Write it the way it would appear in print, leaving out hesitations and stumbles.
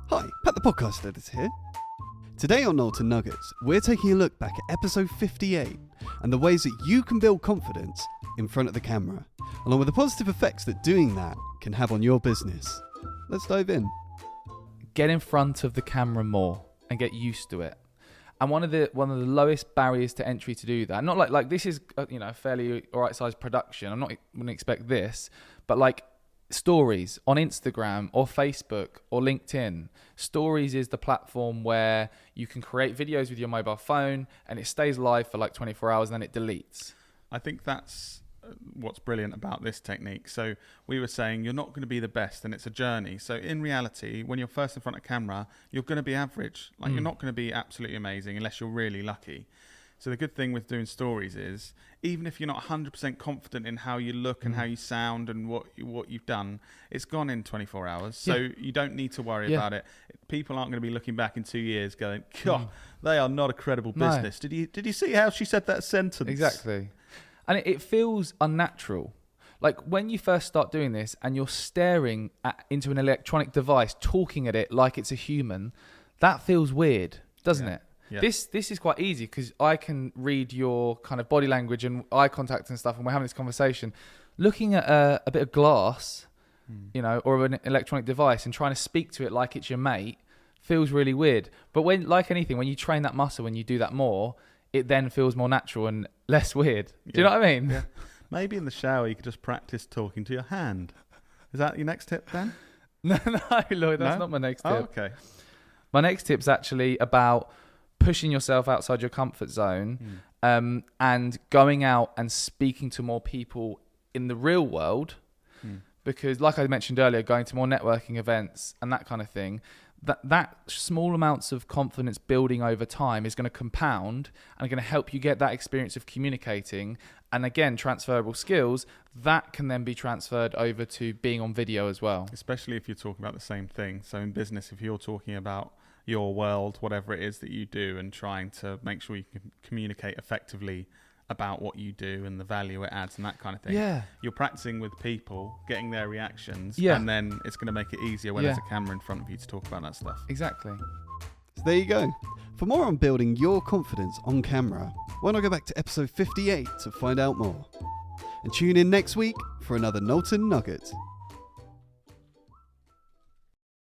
Hi, Pat the Podcast Editor here. Today on Knowlton Nuggets, we're taking a look back at episode 58 and the ways that you can build confidence in front of the camera, along with the positive effects that doing that can have on your business. Let's dive in. Get in front of the camera more and get used to it. And one of the lowest barriers to entry to do that, not like this is a fairly alright sized production. I'm not wouldn't expect this, but like stories on Instagram or Facebook or LinkedIn. Stories is the platform where you can create videos with your mobile phone and it stays live for like 24 hours and then it deletes. I think that's what's brilliant about this technique. So we were saying you're not going to be the best and it's a journey. So in reality, when you're first in front of camera, you're going to be average. Like you're not going to be absolutely amazing unless you're really lucky. So the good thing with doing stories is even if you're not 100% confident in how you look and how you sound and what you've done, it's gone in 24 hours. So you don't need to worry about it. People aren't going to be looking back in 2 years going, God, they are not a credible business. No. Did you see how she said that sentence? Exactly. And it feels unnatural. Like when you first start doing this and you're staring into an electronic device, talking at it like it's a human, that feels weird, doesn't it? Yeah. This is quite easy because I can read your kind of body language and eye contact and stuff, and we're having this conversation. Looking at a bit of glass, or an electronic device and trying to speak to it like it's your mate feels really weird. But when, like anything, when you train that muscle, when you do that more, it then feels more natural and less weird. Do you know what I mean? Yeah. Maybe in the shower you could just practice talking to your hand. Is that your next tip, Dan? No, Lloyd, that's not my next tip. Oh, okay. My next tip's actually about pushing yourself outside your comfort zone and going out and speaking to more people in the real world. Because like I mentioned earlier, going to more networking events and that kind of thing, that small amounts of confidence building over time is going to compound and going to help you get that experience of communicating. And again, transferable skills that can then be transferred over to being on video as well. Especially if you're talking about the same thing. So in business, if you're talking about your world, whatever it is that you do, and trying to make sure you can communicate effectively about what you do and the value it adds and that kind of thing. Yeah. You're practicing with people, getting their reactions, Yeah. and then it's going to make it easier when there's a camera in front of you to talk about that stuff. Exactly. So there you go. For more on building your confidence on camera, why not go back to episode 58 to find out more? And tune in next week for another Knowlton Nugget.